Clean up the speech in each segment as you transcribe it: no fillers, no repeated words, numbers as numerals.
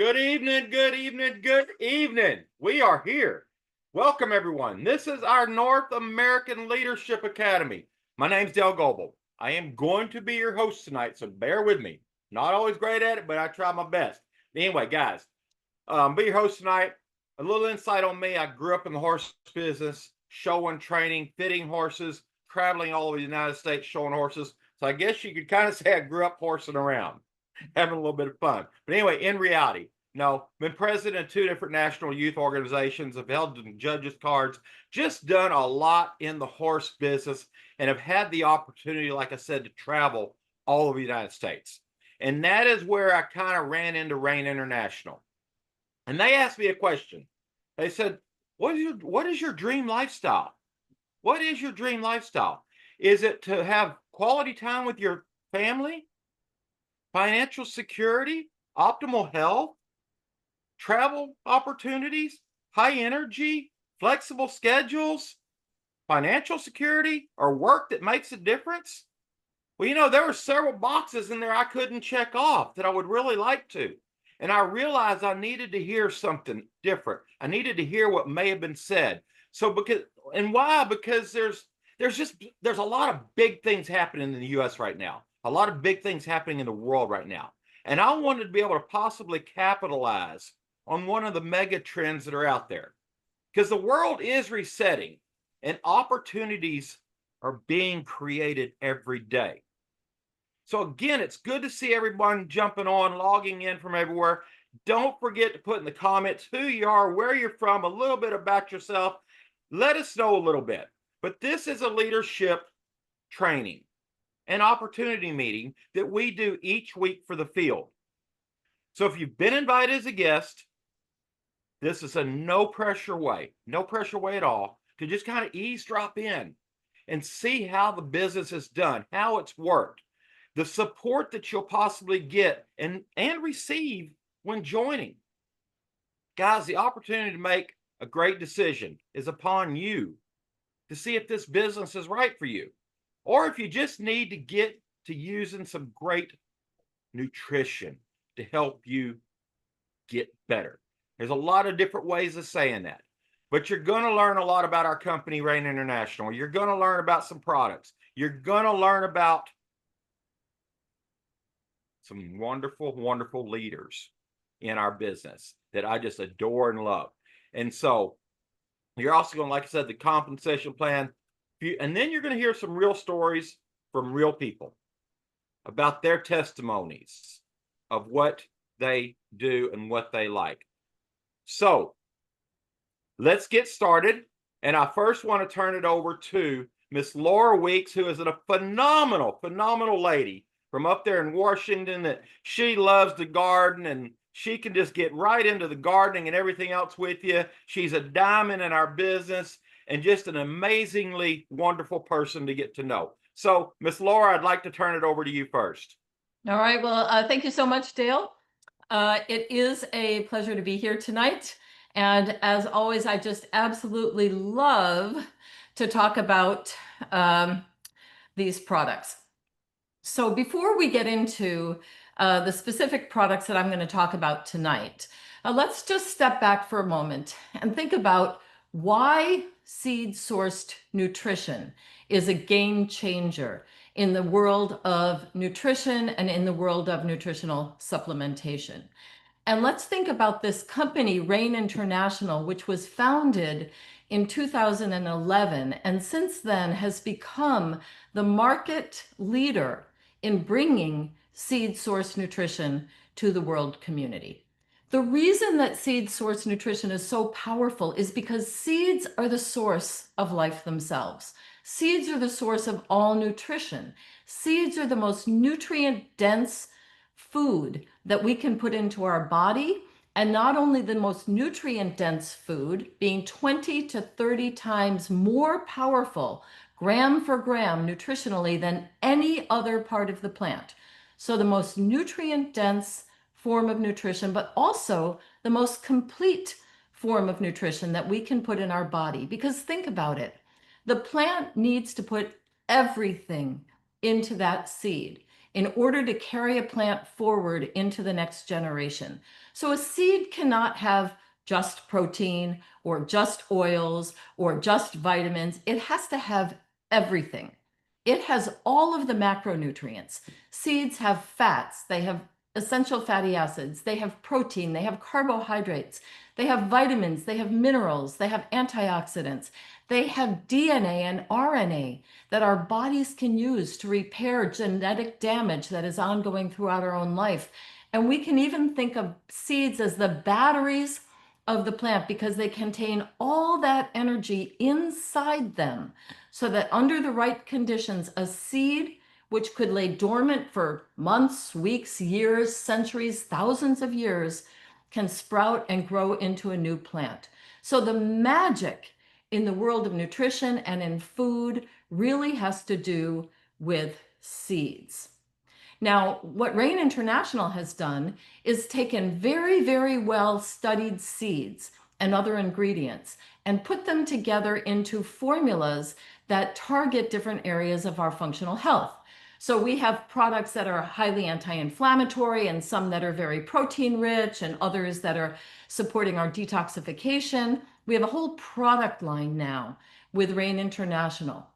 Good evening, good evening, good evening. We are here. Welcome, everyone. This is our North American Leadership Academy. My name's Dale Goebel. I am going to be your host tonight, so bear with me. Not always great at it, but I try my best. Anyway, guys, be your host tonight. A little insight on me. I grew up in the horse business, showing, training, fitting horses, traveling all over the United States, showing horses. So I guess you could kind of say I grew up horsing around, having a little bit of fun. But anyway, in reality, no, been president of two different national youth organizations, have held judges cards, just done a lot in the horse business, and have had the opportunity, like I said, to travel all over the United States. And that is where I kind of ran into Reign International. And they asked me a question. They said, what is your dream lifestyle? What is your dream lifestyle? Is it to have quality time with your family, financial security, optimal health, travel opportunities, high energy, flexible schedules, financial security, or work that makes a difference? Well, there were several boxes in there I couldn't check off that I would really like to. And I realized I needed to hear something different. I needed to hear what may have been said. So why? Because there's a lot of big things happening in the US right now. A lot of big things happening in the world right now. And I wanted to be able to possibly capitalize on one of the mega trends that are out there. Because the world is resetting and opportunities are being created every day. So again, it's good to see everyone jumping on, logging in from everywhere. Don't forget to put in the comments who you are, where you're from, a little bit about yourself. Let us know a little bit. But this is a leadership training, an opportunity meeting that we do each week for the field. So if you've been invited as a guest, this is a no pressure way at all, to just kind of eavesdrop in and see how the business is done, how it's worked, the support that you'll possibly get and receive when joining. Guys, the opportunity to make a great decision is upon you to see if this business is right for you, or if you just need to get to using some great nutrition to help you get better. There's a lot of different ways of saying that, but you're going to learn a lot about our company, Reign International. You're going to learn about some products. You're going to learn about some wonderful, wonderful leaders in our business that I just adore and love. And so you're also going to, like I said, the compensation plan. And then you're going to hear some real stories from real people about their testimonies of what they do and what they like. So let's get started. And I first want to turn it over to Miss Laura Weeks, who is a phenomenal, phenomenal lady from up there in Washington, that she loves to garden and she can just get right into the gardening and everything else with you. She's a diamond in our business and just an amazingly wonderful person to get to know. So, Miss Laura, I'd like to turn it over to you first. All right. Well, thank you so much, Dale. It is a pleasure to be here tonight. And as always, I just absolutely love to talk about these products. So before we get into the specific products that I'm going to talk about tonight, let's just step back for a moment and think about why seed-sourced nutrition is a game changer in the world of nutrition and in the world of nutritional supplementation. And let's think about this company, Reign International, which was founded in 2011 and since then has become the market leader in bringing seed source nutrition to the world community. The reason that seed source nutrition is so powerful is because seeds are the source of life themselves. Seeds are the source of all nutrition. Seeds are the most nutrient dense food that we can put into our body, and not only the most nutrient dense food, being 20 to 30 times more powerful gram for gram nutritionally than any other part of the plant. So the most nutrient dense form of nutrition, but also the most complete form of nutrition that we can put in our body. Because think about it, the plant needs to put everything into that seed. in order to carry a plant forward into the next generation. So a seed cannot have just protein or just oils or just vitamins. It has to have everything. It has all of the macronutrients. Seeds have fats, they have essential fatty acids, they have protein, they have carbohydrates, they have vitamins, they have minerals, they have antioxidants, they have DNA and RNA that our bodies can use to repair genetic damage that is ongoing throughout our own life. And we can even think of seeds as the batteries of the plant because they contain all that energy inside them, so that under the right conditions, a seed which could lay dormant for months, weeks, years, centuries, thousands of years, can sprout and grow into a new plant. So the magic in the world of nutrition and in food really has to do with seeds. Now, what Rain International has done is taken very, very well studied seeds and other ingredients and put them together into formulas that target different areas of our functional health. So we have products that are highly anti-inflammatory and some that are very protein rich and others that are supporting our detoxification. We have a whole product line now with Rain International.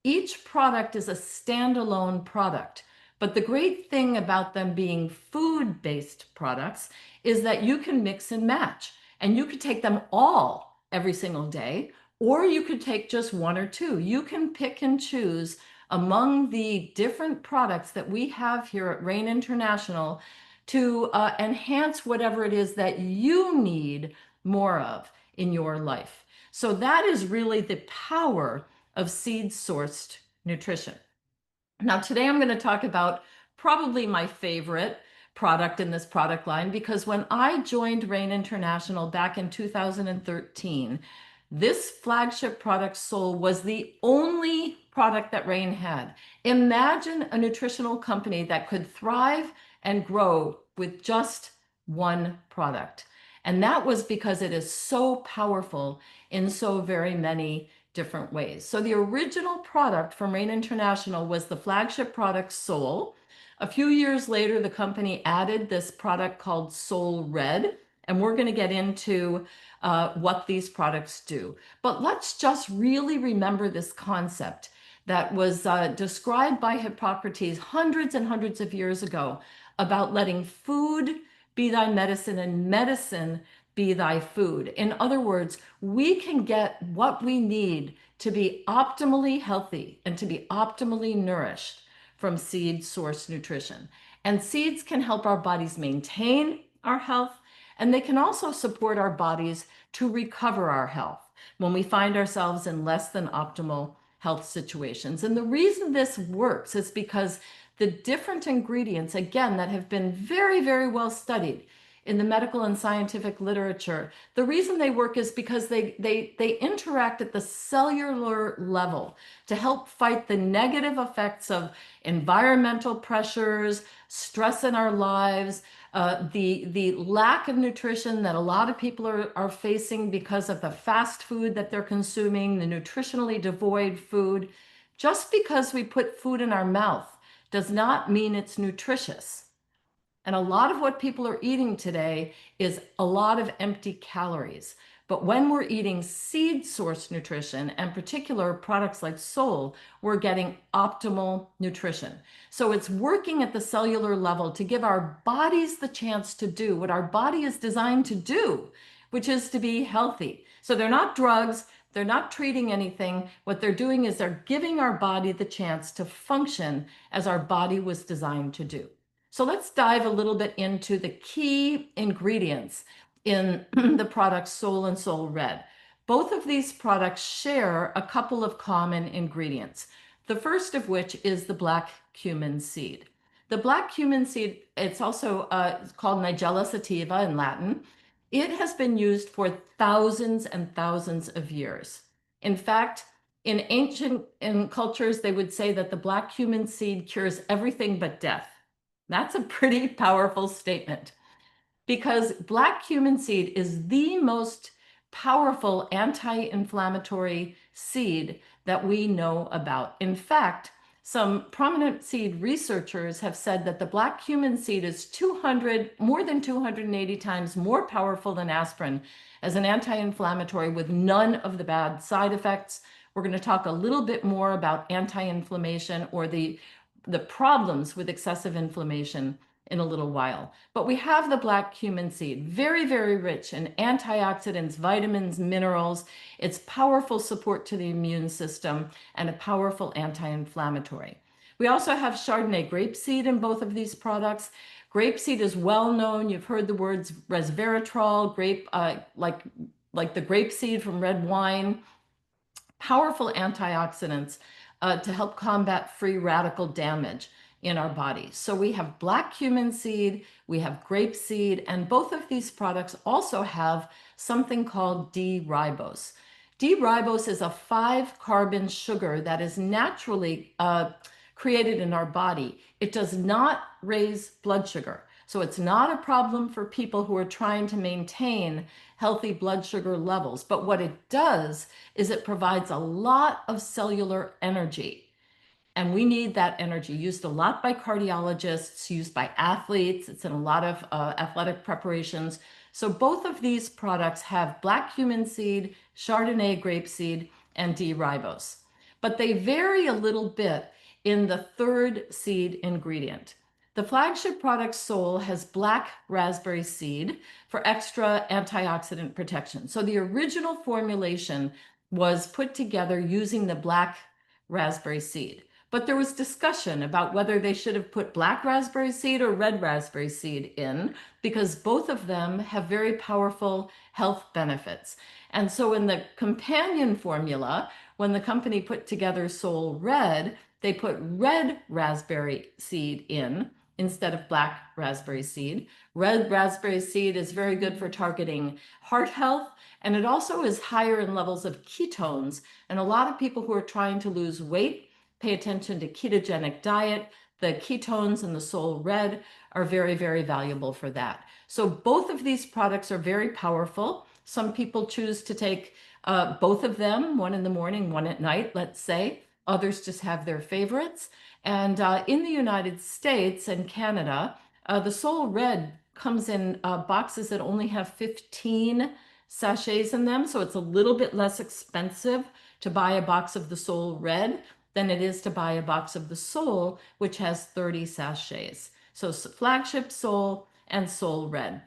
Each product is a standalone product. But the great thing about them being food-based products is that you can mix and match, and you could take them all every single day, or you could take just one or two. You can pick and choose among the different products that we have here at Rain International to enhance whatever it is that you need more of in your life. So that is really the power of seed-sourced nutrition. Now, today I'm going to talk about probably my favorite product in this product line, because when I joined Rain International back in 2013, this flagship product, Soul, was the only product that Rain had. Imagine a nutritional company that could thrive and grow with just one product. And that was because it is so powerful in so very many different ways. So the original product from Rain International was the flagship product Soul. A few years later, the company added this product called Soul Red, and we're going to get into what these products do. But let's just really remember this concept that was described by Hippocrates hundreds and hundreds of years ago about letting food be thy medicine and medicine be thy food. In other words, we can get what we need to be optimally healthy and to be optimally nourished from seed source nutrition. And seeds can help our bodies maintain our health, and they can also support our bodies to recover our health when we find ourselves in less than optimal health situations. And the reason this works is because the different ingredients, again, that have been very, very well studied in the medical and scientific literature, the reason they work is because they interact at the cellular level to help fight the negative effects of environmental pressures, stress in our lives, the lack of nutrition that a lot of people are facing because of the fast food that they're consuming, the nutritionally devoid food. Just because we put food in our mouth does not mean it's nutritious. And a lot of what people are eating today is a lot of empty calories. But when we're eating seed source nutrition, and particular products like Soul, we're getting optimal nutrition. So it's working at the cellular level to give our bodies the chance to do what our body is designed to do, which is to be healthy. So they're not drugs, they're not treating anything. What they're doing is they're giving our body the chance to function as our body was designed to do. So let's dive a little bit into the key ingredients in the products Soul and Soul Red. Both of these products share a couple of common ingredients. The first of which is the black cumin seed. The black cumin seed, it's also called Nigella sativa in Latin. It has been used for thousands and thousands of years. In fact, in ancient cultures, they would say that the black cumin seed cures everything but death. That's a pretty powerful statement, because black cumin seed is the most powerful anti-inflammatory seed that we know about. In fact, some prominent seed researchers have said that the black cumin seed is more than 280 times more powerful than aspirin as an anti-inflammatory with none of the bad side effects. We're going to talk a little bit more about anti-inflammation or the problems with excessive inflammation in a little while. But we have the black cumin seed, very, very rich in antioxidants, vitamins, minerals. It's powerful support to the immune system and a powerful anti-inflammatory. We also have Chardonnay grapeseed in both of these products. Grapeseed is well known. You've heard the words resveratrol, like the grapeseed from red wine. Powerful antioxidants to help combat free radical damage in our bodies. So we have black cumin seed, we have grape seed, and both of these products also have something called D-ribose. D-ribose is a 5-carbon sugar that is naturally created in our body. It does not raise blood sugar. So it's not a problem for people who are trying to maintain healthy blood sugar levels. But what it does is it provides a lot of cellular energy. And we need that energy, used a lot by cardiologists, used by athletes. It's in a lot of athletic preparations. So both of these products have black cumin seed, Chardonnay grapeseed, and D-ribose. But they vary a little bit in the third seed ingredient. The flagship product Sol has black raspberry seed for extra antioxidant protection. So the original formulation was put together using the black raspberry seed. But there was discussion about whether they should have put black raspberry seed or red raspberry seed in, because both of them have very powerful health benefits. And so in the companion formula, when the company put together Sol Red, they put red raspberry seed in instead of black raspberry seed. Red raspberry seed is very good for targeting heart health, and it also is higher in levels of ketones. And a lot of people who are trying to lose weight pay attention to ketogenic diet. The ketones in the Sol Red are very, very valuable for that. So both of these products are very powerful. Some people choose to take both of them, one in the morning, one at night, let's say. Others just have their favorites. And in the United States and Canada, the Sol Red comes in boxes that only have 15 sachets in them. So it's a little bit less expensive to buy a box of the Sol Red than it is to buy a box of the Sol, which has 30 sachets. So flagship Sol and Sol Red.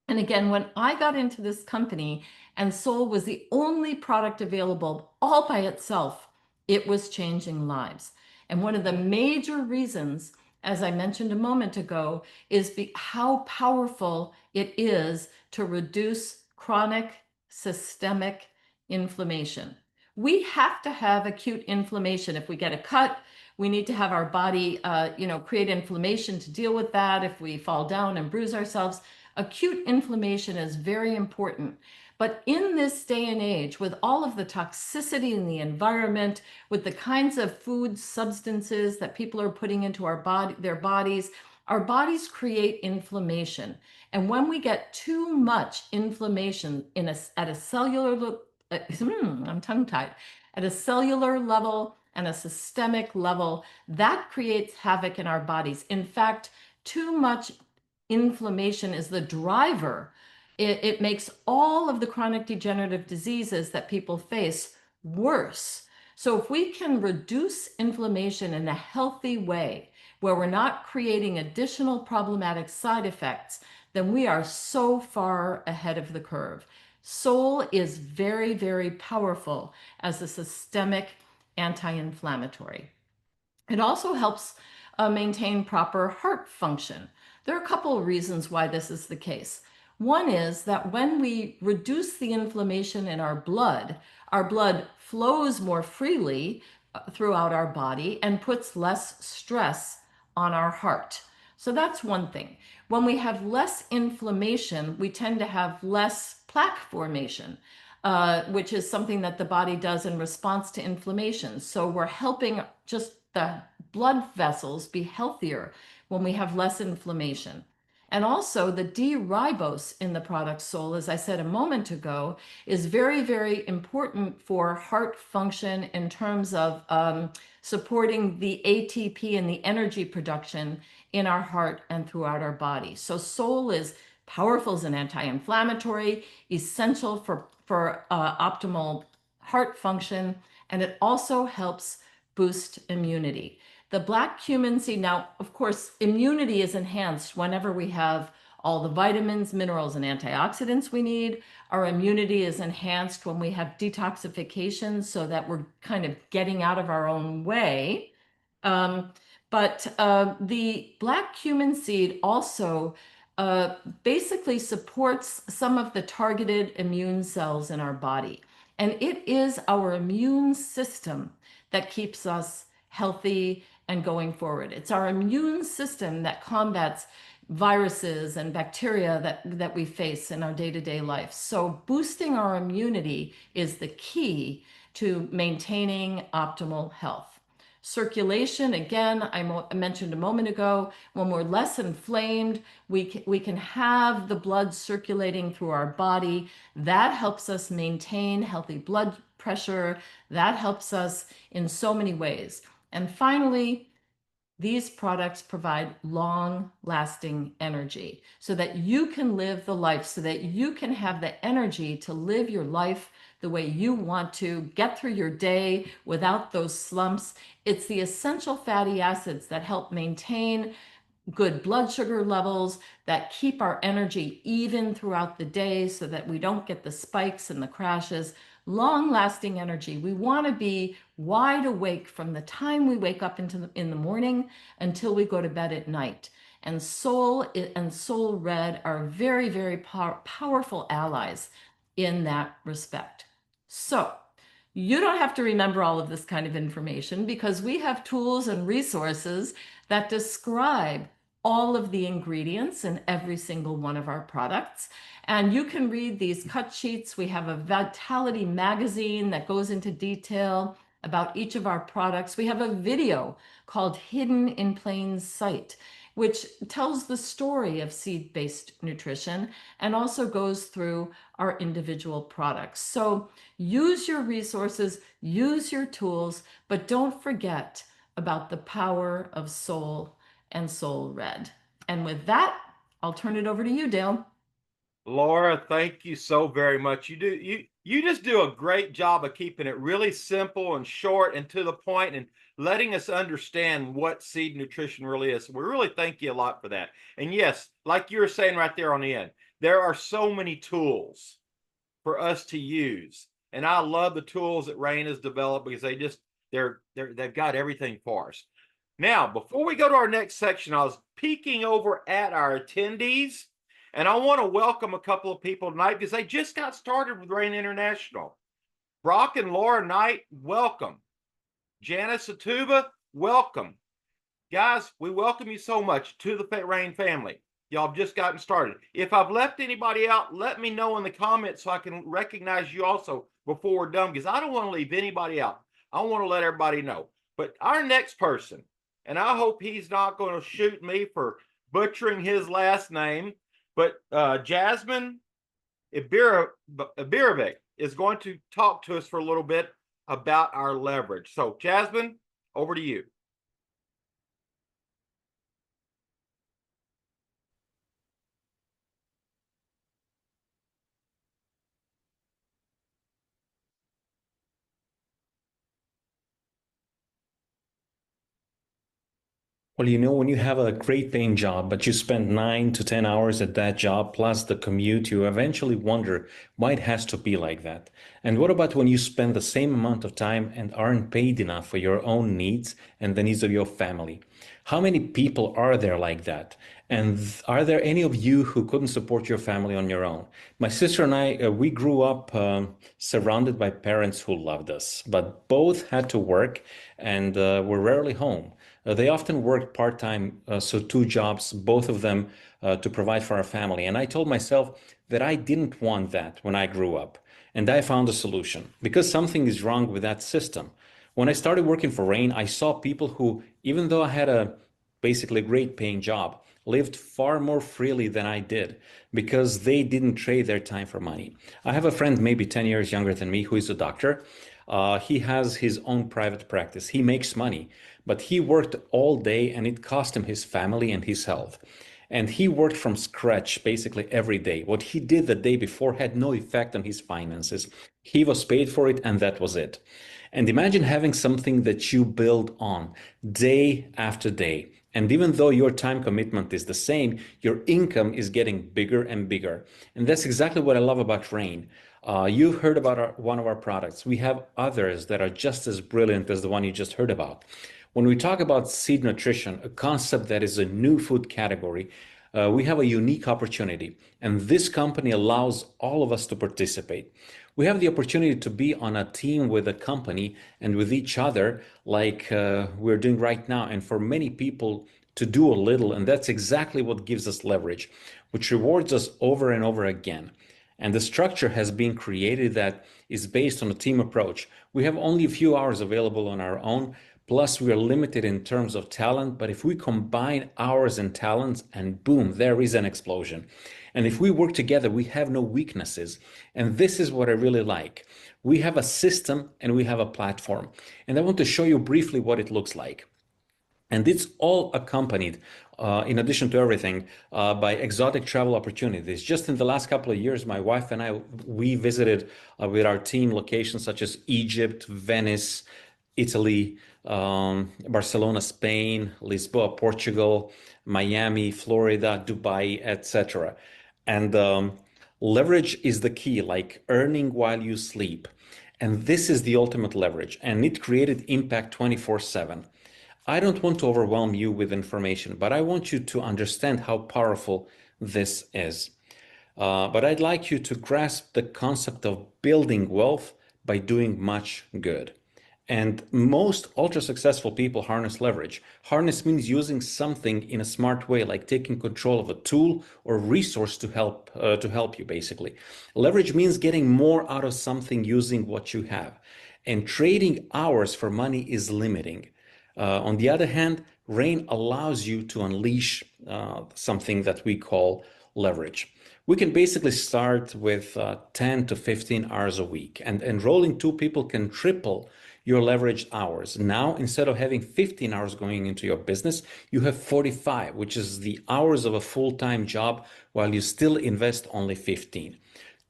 And again, when I got into this company and Sol was the only product available all by itself, it was changing lives. And one of the major reasons, as I mentioned a moment ago, is how powerful it is to reduce chronic systemic inflammation. We have to have acute inflammation. If we get a cut, we need to have our body, create inflammation to deal with that. If we fall down and bruise ourselves, acute inflammation is very important. But in this day and age, with all of the toxicity in the environment, with the kinds of food substances that people are putting into their bodies create inflammation. And when we get too much inflammation at a cellular, I'm tongue-tied, at a cellular level and a systemic level, that creates havoc in our bodies. In fact, too much inflammation is the driver. It makes all of the chronic degenerative diseases that people face worse. So if we can reduce inflammation in a healthy way, where we're not creating additional problematic side effects, then we are so far ahead of the curve. Sol is very, very powerful as a systemic anti-inflammatory. It also helps maintain proper heart function. There are a couple of reasons why this is the case. One is that when we reduce the inflammation in our blood flows more freely throughout our body and puts less stress on our heart. So that's one thing. When we have less inflammation, we tend to have less plaque formation, which is something that the body does in response to inflammation. So we're helping just the blood vessels be healthier when we have less inflammation. And also the D-ribose in the product Soul, as I said a moment ago, is very, very important for heart function in terms of supporting the ATP and the energy production in our heart and throughout our body. So Soul is powerful as an anti-inflammatory, essential for optimal heart function, and it also helps boost immunity. The black cumin seed, now, of course, immunity is enhanced whenever we have all the vitamins, minerals, and antioxidants we need. Our immunity is enhanced when we have detoxification so that we're kind of getting out of our own way. Um, but the black cumin seed also uh, basically supports some of the targeted immune cells in our body. And it is our immune system that keeps us healthy and going forward. It's our immune system that combats viruses and bacteria that we face in our day-to-day life. So boosting our immunity is the key to maintaining optimal health. Circulation, again, I mentioned a moment ago, when we're less inflamed, we can have the blood circulating through our body. That helps us maintain healthy blood pressure. That helps us in so many ways. And finally, these products provide long-lasting energy so that you can live the life, so that you can have the energy to live your life the way you want to, get through your day without those slumps. It's the essential fatty acids that help maintain good blood sugar levels, that keep our energy even throughout the day so that we don't get the spikes and the crashes. Long lasting energy. We want to be wide awake from the time we wake up in the morning until we go to bed at night. And Soul and Soul Red are very, very powerful allies in that respect. So you don't have to remember all of this kind of information because we have tools and resources that describe all of the ingredients in every single one of our products. And you can read these cut sheets. We have a Vitality magazine that goes into detail about each of our products. We have a video called Hidden in Plain Sight, which tells the story of seed-based nutrition and also goes through our individual products. So use your resources, use your tools, but don't forget about the power of Soul and Soul Red. And with that, I'll turn it over to you, Dale. Laura, thank you so very much. You just do a great job of keeping it really simple and short and to the point and letting us understand what seed nutrition really is. We really thank you a lot for that. And yes, like you were saying right there on the end, there are so many tools for us to use. And I love the tools that Rain has developed because they've got everything for us. Now, before we go to our next section, I was peeking over at our attendees. And I want to welcome a couple of people tonight because they just got started with Rain International. Brock and Laura Knight, welcome. Janice Atuba, welcome. Guys, we welcome you so much to the Rain family. Y'all have just gotten started. If I've left anybody out, let me know in the comments so I can recognize you also before we're done because I don't want to leave anybody out. I want to let everybody know. But our next person, and I hope he's not going to shoot me for butchering his last name, but Jasmine Ibirovic is going to talk to us for a little bit about our leverage. So, Jasmine, over to you. Well, when you have a great paying job, but you spend 9 to 10 hours at that job plus the commute, you eventually wonder why it has to be like that. And what about when you spend the same amount of time and aren't paid enough for your own needs and the needs of your family? How many people are there like that? And are there any of you who couldn't support your family on your own? My sister and I, we grew up surrounded by parents who loved us, but both had to work and were rarely home. They often worked part-time, so two jobs, both of them to provide for our family. And I told myself that I didn't want that when I grew up. And I found a solution because something is wrong with that system. When I started working for Rain, I saw people who, even though I had a basically great paying job, lived far more freely than I did because they didn't trade their time for money. I have a friend maybe 10 years younger than me who is a doctor. He has his own private practice. He makes money, but he worked all day and it cost him his family and his health. And he worked from scratch basically every day. What he did the day before had no effect on his finances. He was paid for it, and that was it. And imagine having something that you build on day after day. And even though your time commitment is the same, your income is getting bigger and bigger. And that's exactly what I love about Rain. You've heard about one of our products. We have others that are just as brilliant as the one you just heard about. When we talk about seed nutrition, a concept that is a new food category, we have a unique opportunity, and this company allows all of us to participate. We have the opportunity to be on a team with a company and with each other, like we're doing right now, and for many people to do a little, and that's exactly what gives us leverage, which rewards us over and over again. And the structure has been created that is based on a team approach. We have only a few hours available on our own. Plus, we are limited in terms of talent, but if we combine hours and talents, and boom, there is an explosion. And if we work together, we have no weaknesses. And this is what I really like. We have a system and we have a platform. And I want to show you briefly what it looks like. And it's all accompanied, in addition to everything, by exotic travel opportunities. Just in the last couple of years, my wife and I, we visited with our team locations such as Egypt, Venice, Italy, Barcelona, Spain, Lisboa, Portugal, Miami, Florida, Dubai, etc. And leverage is the key, like earning while you sleep. And this is the ultimate leverage, and it created impact 24/7. I don't want to overwhelm you with information, but I want you to understand how powerful this is. But I'd like you to grasp the concept of building wealth by doing much good. And most ultra successful people harness leverage. Harness means using something in a smart way, like taking control of a tool or resource to help you, basically. Leverage means getting more out of something using what you have. And trading hours for money is limiting. On the other hand, Rain allows you to unleash something that we call leverage. We can basically start with 10 to 15 hours a week, and enrolling two people can triple your leveraged hours. Now, instead of having 15 hours going into your business, you have 45, which is the hours of a full-time job, while you still invest only 15.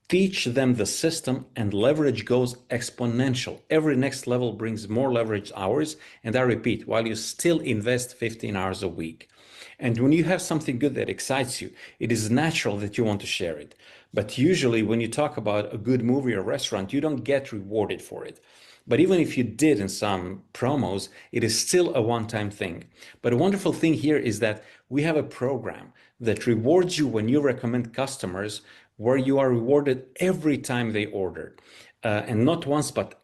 Teach them the system and leverage goes exponential. Every next level brings more leverage hours. And I repeat, while you still invest 15 hours a week. And when you have something good that excites you, it is natural that you want to share it. But usually when you talk about a good movie or restaurant, you don't get rewarded for it. But even if you did in some promos, it is still a one-time thing. But a wonderful thing here is that we have a program that rewards you when you recommend customers, where you are rewarded every time they order. And not once, but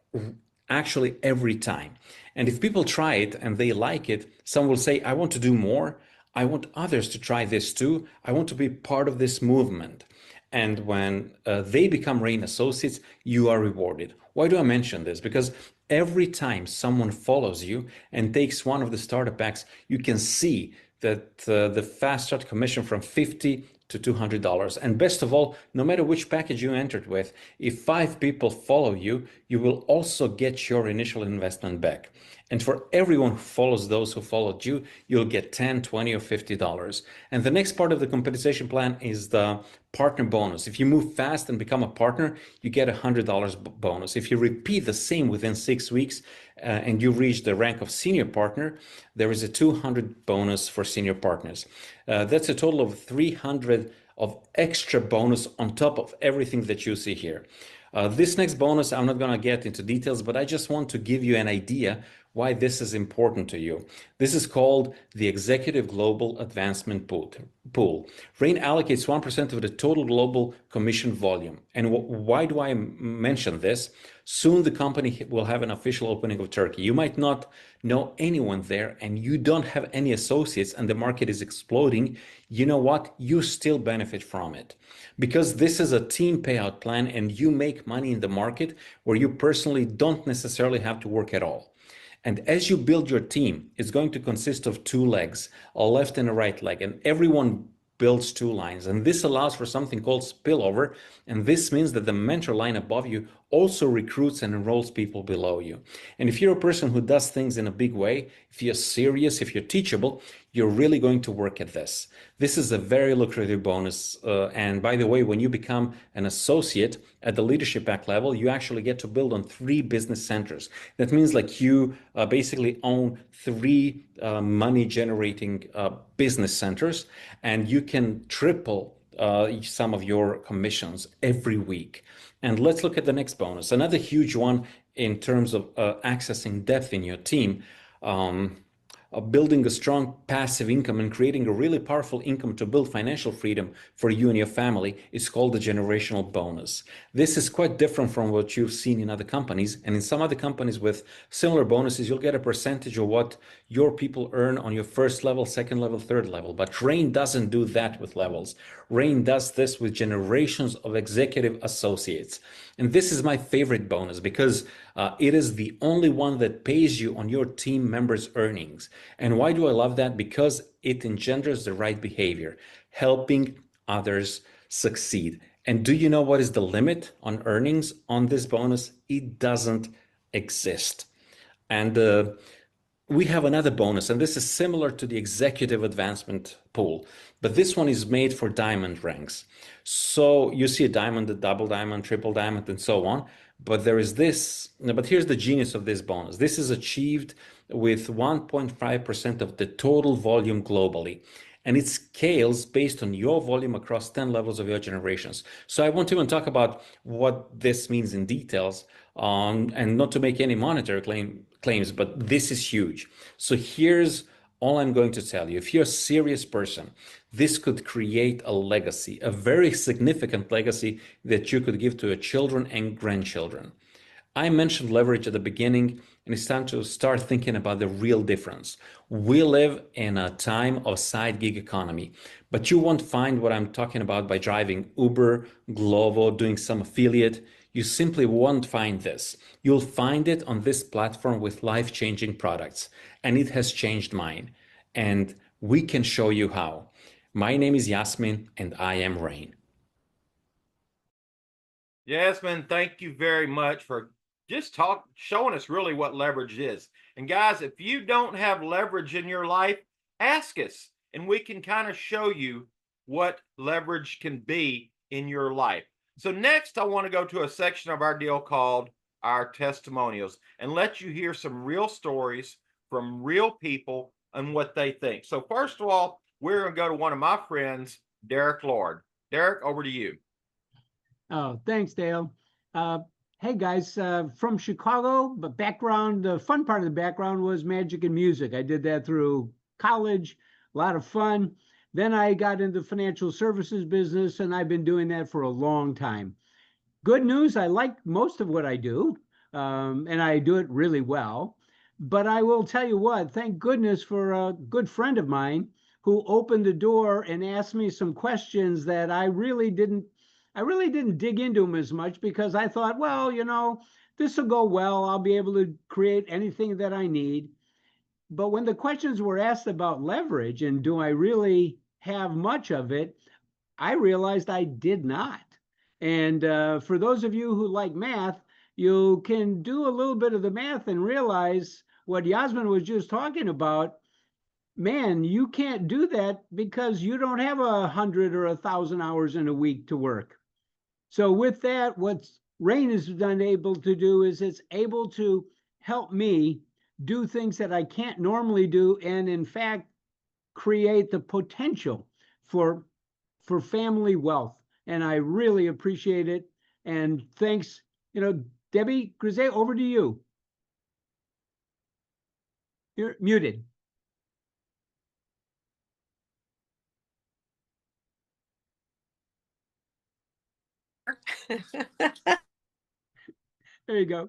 actually every time. And if people try it and they like it, some will say, I want to do more. I want others to try this too. I want to be part of this movement. And when they become Rain Associates, you are rewarded. Why do I mention this? Because every time someone follows you and takes one of the starter packs, you can see that the fast start commission from $50 to $200. And best of all, no matter which package you entered with, if 5 people follow you, you will also get your initial investment back. And for everyone who follows those who followed you, you'll get $10, $20, or $50. And the next part of the compensation plan is the partner bonus. If you move fast and become a partner, you get $100 bonus. If you repeat the same within 6 weeks and you reach the rank of senior partner, there is a $200 bonus for senior partners. That's a total of $300 of extra bonus on top of everything that you see here. This next bonus, I'm not going to get into details, but I just want to give you an idea why this is important to you. This is called the Executive Global Advancement Pool. Rain allocates 1% of the total global commission volume. And why do I mention this? Soon the company will have an official opening of Turkey. You might not know anyone there and you don't have any associates and the market is exploding. You know what? You still benefit from it because this is a team payout plan and you make money in the market where you personally don't necessarily have to work at all. And as you build your team, it's going to consist of two legs, a left and a right leg, and everyone builds two lines. And this allows for something called spillover. And this means that the mentor line above you also recruits and enrolls people below you. And if you're a person who does things in a big way, if you're serious, if you're teachable, you're really going to work at this. This is a very lucrative bonus. And by the way, when you become an associate at the leadership act level, you actually get to build on 3 business centers. That means like you basically own 3 money generating business centers, and you can triple some of your commissions every week. And let's look at the next bonus. Another huge one in terms of accessing depth in your team. Building a strong passive income and creating a really powerful income to build financial freedom for you and your family is called the generational bonus. This is quite different from what you've seen in other companies. And in some other companies with similar bonuses, you'll get a percentage of what your people earn on your first level, second level, third level. But Rain doesn't do that with levels. Rain does this with generations of executive associates. And this is my favorite bonus because it is the only one that pays you on your team members' earnings. And why do I love that? Because it engenders the right behavior, helping others succeed. And do you know what is the limit on earnings on this bonus? It doesn't exist. And we have another bonus, and this is similar to the executive advancement pool, but this one is made for diamond ranks. So you see a diamond, a double diamond, triple diamond, and so on. But there is this, but here's the genius of this bonus. This is achieved with 1.5% of the total volume globally. And it scales based on your volume across 10 levels of your generations. So I won't even talk about what this means in details, and not to make any monetary claims, but this is huge. So here's all I'm going to tell you. If you're a serious person, this could create a legacy, a very significant legacy that you could give to your children and grandchildren. I mentioned leverage at the beginning, and it's time to start thinking about the real difference. We live in a time of side gig economy, but you won't find what I'm talking about by driving Uber, Glovo, doing some affiliate. You simply won't find this. You'll find it on this platform with life-changing products, and it has changed mine. And we can show you how. My name is Yasmin, and I am Rain. Yasmin, thank you very much for just showing us really what leverage is. And guys, if you don't have leverage in your life, ask us, and we can kind of show you what leverage can be in your life. So next, I want to go to a section of our deal called our testimonials and let you hear some real stories from real people and what they think. So first of all, we're going to go to one of my friends, Derek Lord. Derek, over to you. Oh, thanks, Dale. Hey guys, from Chicago, but background, the fun part of the background was magic and music. I did that through college, a lot of fun. Then I got into financial services business, and I've been doing that for a long time. Good news, I like most of what I do, and I do it really well. But I will tell you what, thank goodness for a good friend of mine who opened the door and asked me some questions that I really didn't dig into them as much, because I thought, well, this will go well. I'll be able to create anything that I need. But when the questions were asked about leverage and do I really have much of it, I realized I did not. And for those of you who like math, you can do a little bit of the math and realize what Yasmin was just talking about. Man, you can't do that because you don't have 100 or 1,000 hours in a week to work. So with that, what Rain has been able to do is it's able to help me do things that I can't normally do, and in fact, create the potential for family wealth. And I really appreciate it. And thanks, Debbie Grise, over to you. You're muted. There you go.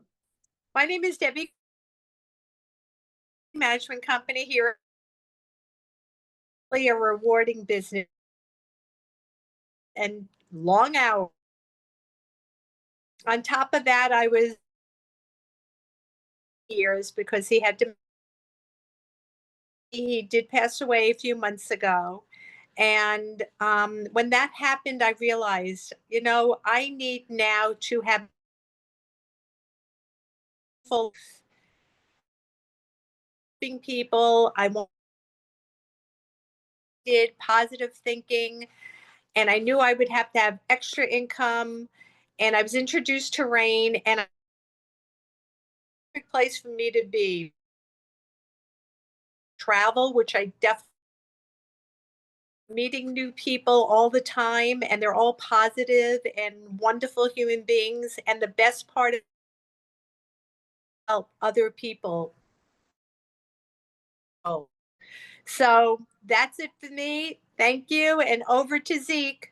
My name is Debbie. Management company here. A rewarding business and long hours. On top of that, I was years because he did pass away a few months ago. And when that happened, I realized, I need now to have full people. I wanted positive thinking, and I knew I would have to have extra income. And I was introduced to Rain, and a perfect place for me to be. Travel, which I definitely meeting new people all the time, and they're all positive and wonderful human beings. And the best part is help other people. Oh, so that's it for me. Thank you, and over to Zeke.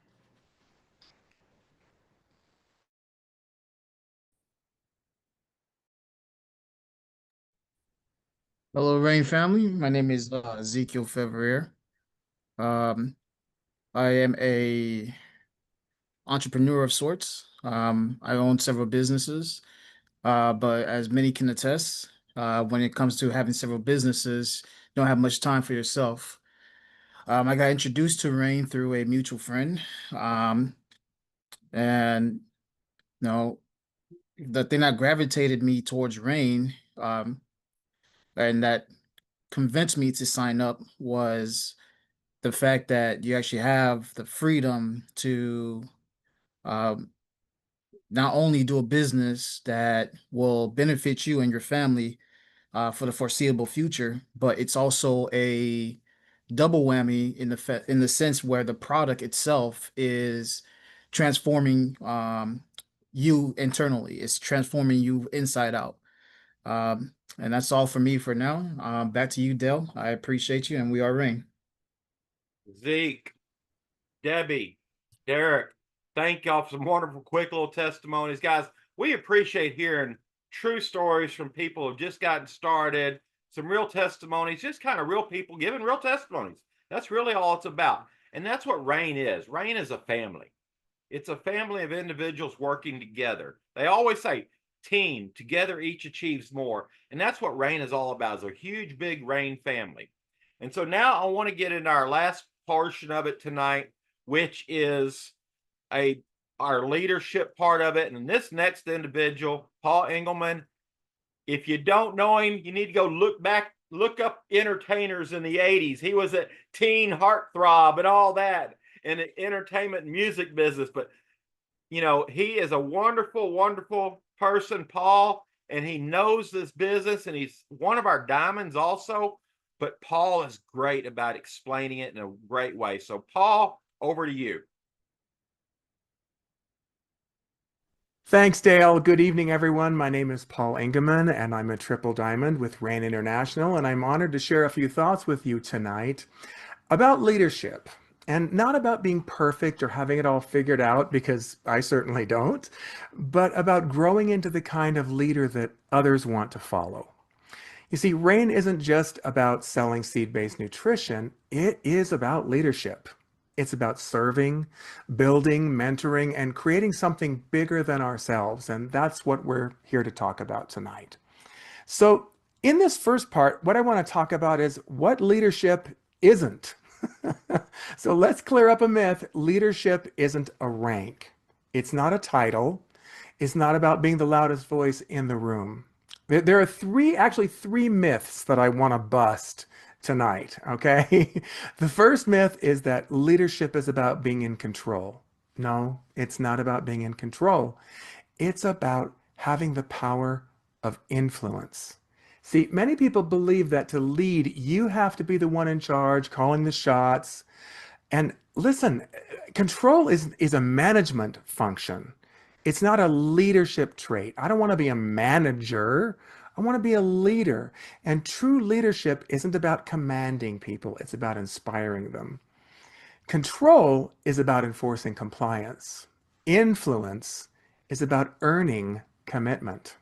Hello, Rain family. My name is Ezekiel Fevrier. Um, I am a entrepreneur of sorts. I own several businesses, but as many can attest, when it comes to having several businesses, you don't have much time for yourself. I got introduced to Rain through a mutual friend, and you know, the thing that gravitated me towards Rain, and that convinced me to sign up was the fact that you actually have the freedom to um, not only do a business that will benefit you and your family for the foreseeable future, but it's also a double whammy in the sense where the product itself is transforming you internally. It's transforming you inside out. And that's all for me for now. Back to you, Dale. I appreciate you, and we are Ring. Zeke, Debbie, Derek, thank y'all for some wonderful, quick little testimonies. Guys, we appreciate hearing true stories from people who've just gotten started, some real testimonies, just kind of real people giving real testimonies. That's really all it's about. And that's what Rain is. Rain is a family. It's a family of individuals working together. They always say, team, together each achieves more. And that's what Rain is all about, is a huge, big Rain family. And so now I want to get into our last portion of it tonight, which is our leadership part of it. And this next individual, Paul Engelman, if you don't know him, you need to go look up entertainers in the 80s. He was a teen heartthrob and all that in the entertainment and music business. But, he is a wonderful, wonderful person, Paul, and he knows this business, and he's one of our diamonds also. But Paul is great about explaining it in a great way. So, Paul, over to you. Thanks, Dale. Good evening, everyone. My name is Paul Engelman, and I'm a triple diamond with Rain International, and I'm honored to share a few thoughts with you tonight about leadership, and not about being perfect or having it all figured out, because I certainly don't, but about growing into the kind of leader that others want to follow. You see, Rain isn't just about selling seed-based nutrition, it is about leadership. It's about serving, building, mentoring, and creating something bigger than ourselves. And that's what we're here to talk about tonight. So in this first part, what I want to talk about is what leadership isn't. So let's clear up a myth. Leadership isn't a rank. It's not a title. It's not about being the loudest voice in the room. There are three myths that I want to bust tonight, okay? The first myth is that leadership is about being in control. No, it's not about being in control. It's about having the power of influence. See, many people believe that to lead, you have to be the one in charge, calling the shots. And listen, control is a management function. It's not a leadership trait. I don't want to be a manager. I want to be a leader. And true leadership isn't about commanding people. It's about inspiring them. Control is about enforcing compliance. Influence is about earning commitment.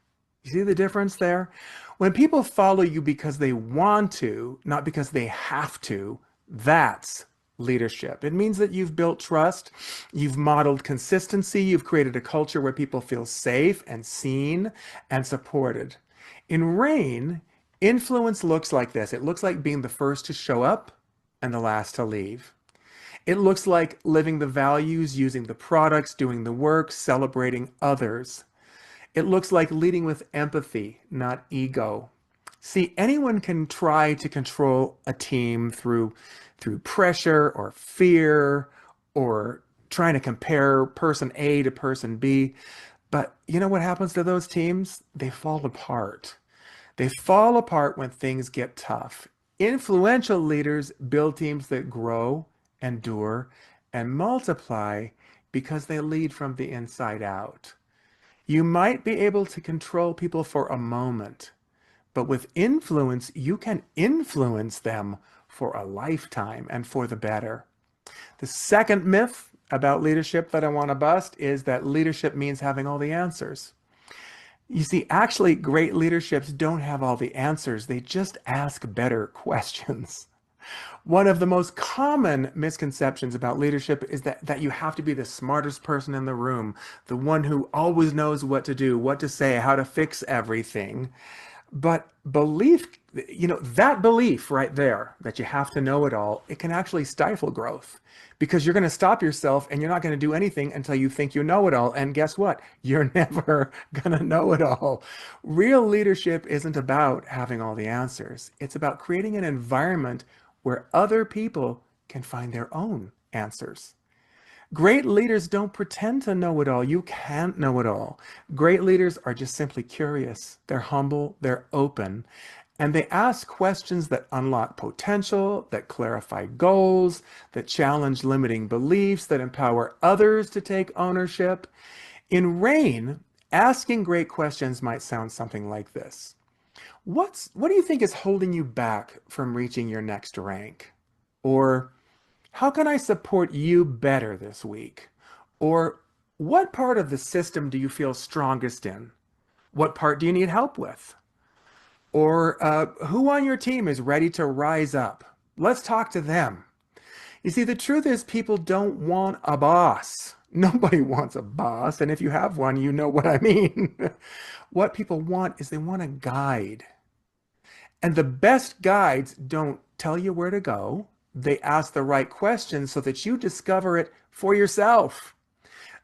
You see the difference there? When people follow you because they want to, not because they have to, that's leadership. It means that you've built trust, you've modeled consistency, you've created a culture where people feel safe and seen and supported. In RAIN, influence looks like this. It looks like being the first to show up and the last to leave. It looks like living the values, using the products, doing the work, celebrating others. It looks like leading with empathy, not ego. See, anyone can try to control a team through pressure or fear or trying to compare person A to person B. But you know what happens to those teams? They fall apart. They fall apart when things get tough. Influential leaders build teams that grow, endure, and multiply because they lead from the inside out. You might be able to control people for a moment, but with influence, you can influence them for a lifetime and for the better. The second myth about leadership that I want to bust is that leadership means having all the answers. You see, actually, great leaderships don't have all the answers. They just ask better questions. One of the most common misconceptions about leadership is that you have to be the smartest person in the room, the one who always knows what to do, what to say, how to fix everything. But belief, that belief right there, that you have to know it all, it can actually stifle growth because you're going to stop yourself and you're not going to do anything until you think you know it all. And guess what? You're never going to know it all. Real leadership isn't about having all the answers. It's about creating an environment where other people can find their own answers. Great leaders don't pretend to know it all. You can't know it all. Great leaders are just simply curious. They're humble, they're open, and they ask questions that unlock potential, that clarify goals, that challenge limiting beliefs, that empower others to take ownership. In RAIN, asking great questions might sound something like this. What do you think is holding you back from reaching your next rank? Or how can I support you better this week? Or what part of the system do you feel strongest in? What part do you need help with? Or who on your team is ready to rise up? Let's talk to them. You see, the truth is people don't want a boss. Nobody wants a boss. And if you have one, you know what I mean. What people want is they want a guide. And the best guides don't tell you where to go. They ask the right questions so that you discover it for yourself.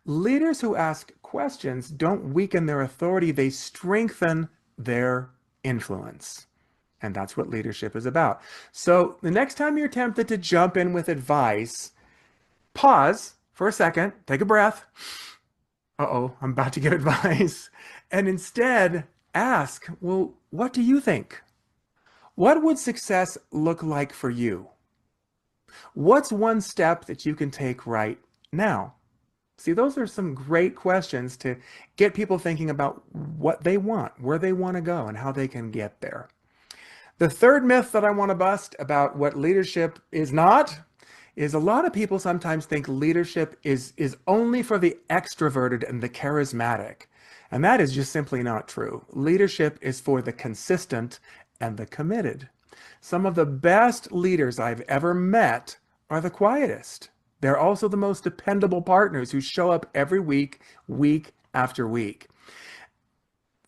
Leaders who ask questions don't weaken their authority, they strengthen their influence. And that's what leadership is about. So the next time you're tempted to jump in with advice, pause for a second, take a breath. Uh-oh, I'm about to give advice. And instead ask, well, what do you think? What would success look like for you? What's one step that you can take right now? See, those are some great questions to get people thinking about what they want, where they want to go, and how they can get there. The third myth that I want to bust about what leadership is not is a lot of people sometimes think leadership is only for the extroverted and the charismatic. And that is just simply not true. Leadership is for the consistent and the committed. Some of the best leaders I've ever met are the quietest. They're also the most dependable partners who show up every week, week after week.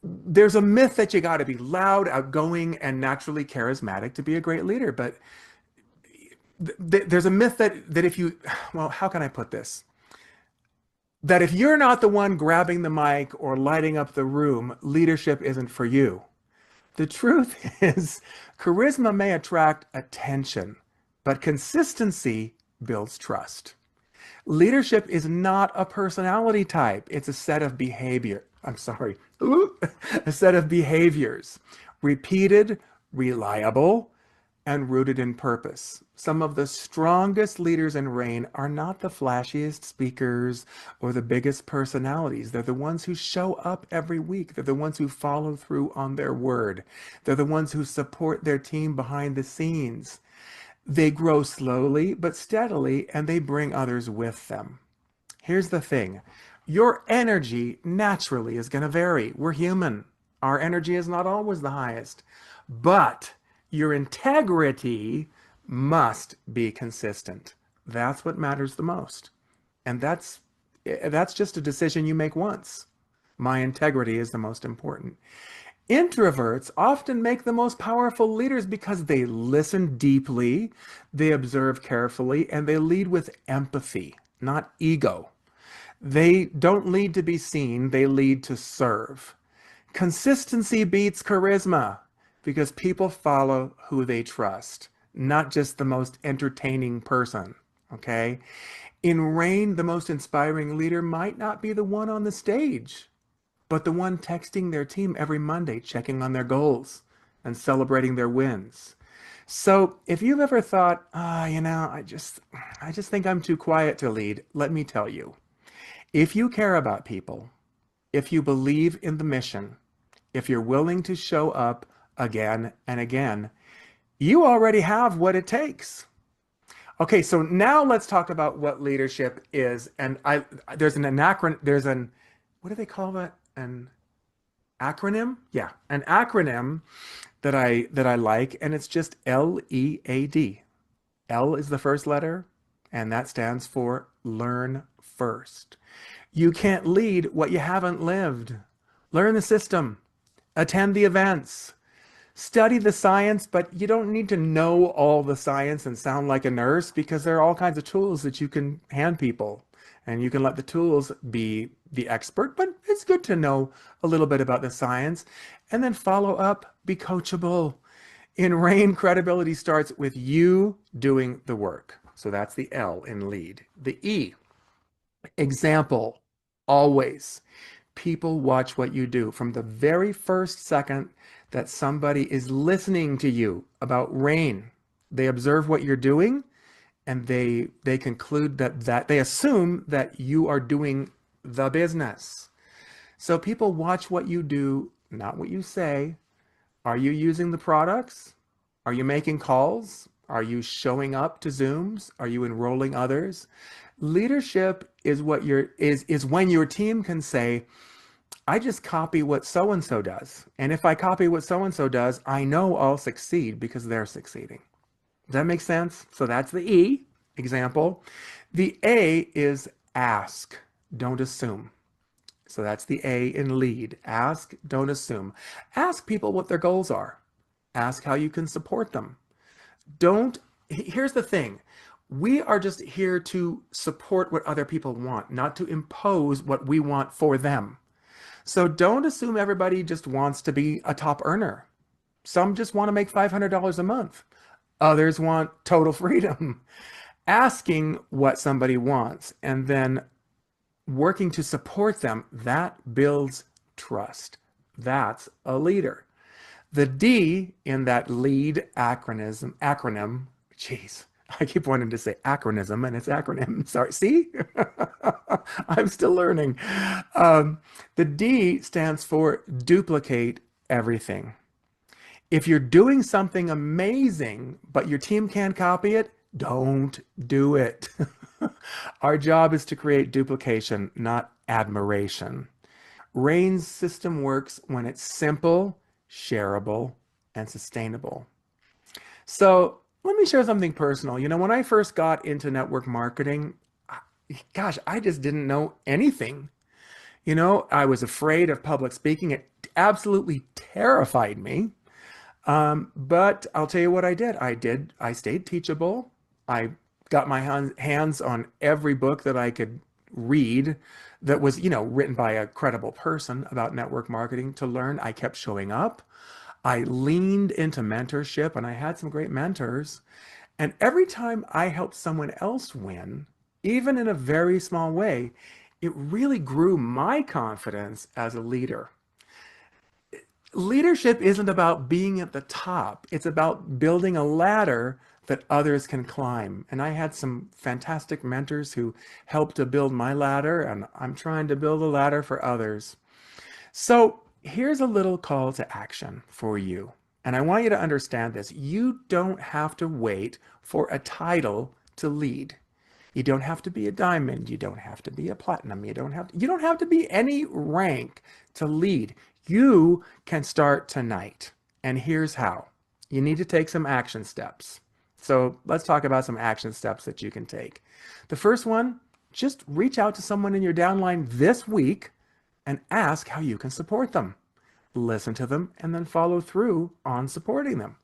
There's a myth that you got to be loud, outgoing, and naturally charismatic to be a great leader. But there's a myth that if you, well, how can I put this? That if you're not the one grabbing the mic or lighting up the room, leadership isn't for you. The truth is, charisma may attract attention, but consistency builds trust. Leadership is not a personality type. It's a set of a set of behaviors, repeated, reliable, and rooted in purpose. Some of the strongest leaders in RAIN are not the flashiest speakers or the biggest personalities. They're the ones who show up every week. They're the ones who follow through on their word. They're the ones who support their team behind the scenes. They grow slowly but steadily, and they bring others with them. Here's the thing. Your energy naturally is going to vary. We're human. Our energy is not always the highest. But your integrity must be consistent. That's what matters the most. And that's just a decision you make once. My integrity is the most important. Introverts often make the most powerful leaders because they listen deeply, they observe carefully, and they lead with empathy, not ego. They don't lead to be seen, they lead to serve. Consistency beats charisma because people follow who they trust, not just the most entertaining person. Okay? In Rain, the most inspiring leader might not be the one on the stage, but the one texting their team every Monday, checking on their goals and celebrating their wins. So if you've ever thought, I just think I'm too quiet to lead, let me tell you, if you care about people, if you believe in the mission, if you're willing to show up again and again, you already have what it takes. Okay, so now let's talk about what leadership is. And there's an acronym, what do they call that? An acronym? Yeah, an acronym that I like, and it's just LEAD. L is the first letter, and that stands for learn first. You can't lead what you haven't lived. Learn the system, attend the events, study the science, but you don't need to know all the science and sound like a nurse because there are all kinds of tools that you can hand people and you can let the tools be the expert, but it's good to know a little bit about the science and then follow up, be coachable. In Rain, credibility starts with you doing the work. So that's the L in lead. The E, example, always. People watch what you do from the very first second that somebody is listening to you about Rain. They observe what you're doing and they conclude that they assume that you are doing the business. So people watch what you do, not what you say. Are you using the products? Are you making calls? Are you showing up to Zooms? Are you enrolling others? Leadership is when your team can say, I just copy what so-and-so does. And if I copy what so-and-so does, I know I'll succeed because they're succeeding. Does that make sense? So that's the E, example. The A is ask, don't assume. So that's the A in lead. Ask, don't assume. Ask people what their goals are. Ask how you can support them. Here's the thing. We are just here to support what other people want, not to impose what we want for them. So don't assume everybody just wants to be a top earner. Some just want to make $500 a month. Others want total freedom. Asking what somebody wants and then working to support them, that builds trust. That's a leader. The D in that lead acronym, geez, I keep wanting to say acronym and it's acronym. Sorry, see? I'm still learning. The D stands for duplicate everything. If you're doing something amazing, but your team can't copy it, don't do it. Our job is to create duplication, not admiration. Rain's system works when it's simple, shareable, and sustainable. So let me share something personal. When I first got into network marketing, gosh, I just didn't know anything. I was afraid of public speaking. It absolutely terrified me. But I'll tell you what I did. I stayed teachable. I got my hands on every book that I could read that was, written by a credible person about network marketing to learn. I kept showing up. I leaned into mentorship and I had some great mentors. And every time I helped someone else win, even in a very small way, it really grew my confidence as a leader. Leadership isn't about being at the top. It's about building a ladder that others can climb. And I had some fantastic mentors who helped to build my ladder, and I'm trying to build a ladder for others. So here's a little call to action for you. And I want you to understand this. You don't have to wait for a title to lead. You don't have to be a diamond. You don't have to be a platinum. You don't have to be any rank to lead. You can start tonight. And here's how. You need to take some action steps. So let's talk about some action steps that you can take. The first one, just reach out to someone in your downline this week and ask how you can support them. listen to them, and then follow through on supporting them.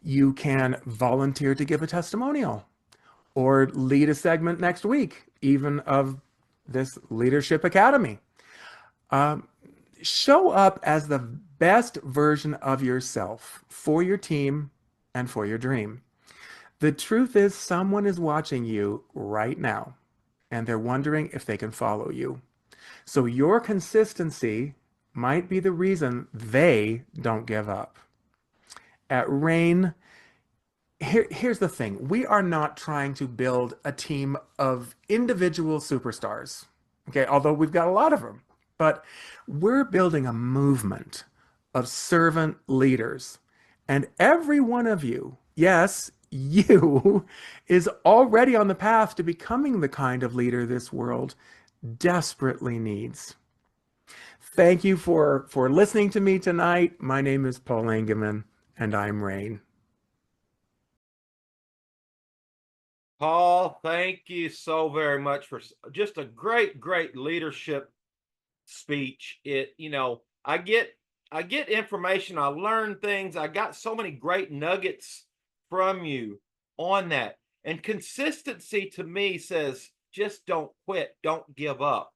You can volunteer to give a testimonial or lead a segment next week, even of this Leadership Academy. Show up as the best version of yourself for your team and for your dream. The truth is, someone is watching you right now, and they're wondering if they can follow you. So your consistency might be the reason they don't give up. At Rain, here's the thing. We are not trying to build a team of individual superstars, okay, although we've got a lot of them. But we're building a movement of servant leaders. And every one of you, yes, you, is already on the path to becoming the kind of leader this world desperately needs. Thank you for listening to me tonight. My name is Paul Engemann, and I'm Rain. Paul, thank you so very much for just a great, great leadership speech. I get information, I learn things. I got so many great nuggets from you on that. And consistency to me says just don't quit, don't give up.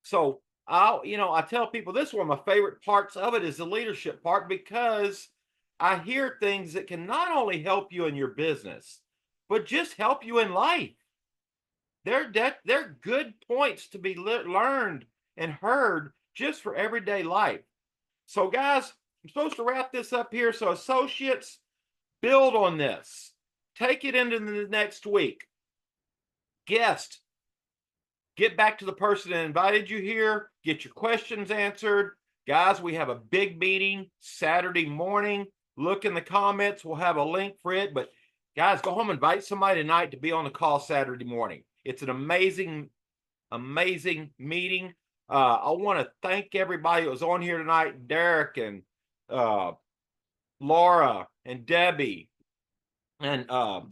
So I tell people this is one of my favorite parts of it is the leadership part, because I hear things that can not only help you in your business, but just help you in life. They're good points to be learned and heard just for everyday life. So guys, I'm supposed to wrap this up here. So associates, build on this. Take it into the next week. Guest, get back to the person that invited you here. Get your questions answered. Guys, we have a big meeting Saturday morning. Look in the comments. We'll have a link for it. But guys, go home and invite somebody tonight to be on the call Saturday morning. It's an amazing, amazing meeting. I want to thank everybody that was on here tonight. Derek and Laura and Debbie. And I'm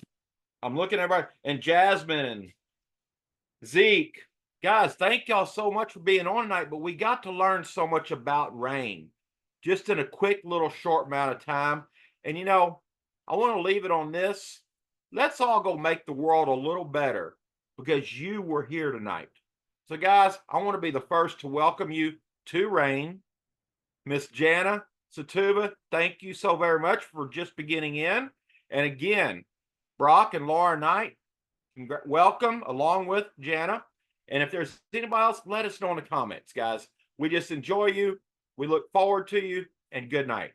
looking at everybody. And Jasmine and Zeke. Guys, thank y'all so much for being on tonight. But we got to learn so much about Rain just in a quick little short amount of time. And I want to leave it on this. Let's all go make the world a little better because you were here tonight. So guys, I want to be the first to welcome you to Rain. Miss Jana Satuba, thank you so very much for just beginning in. And again, Brock and Laura Knight, welcome along with Jana. And if there's anybody else, let us know in the comments, guys. We just enjoy you. We look forward to you, and good night.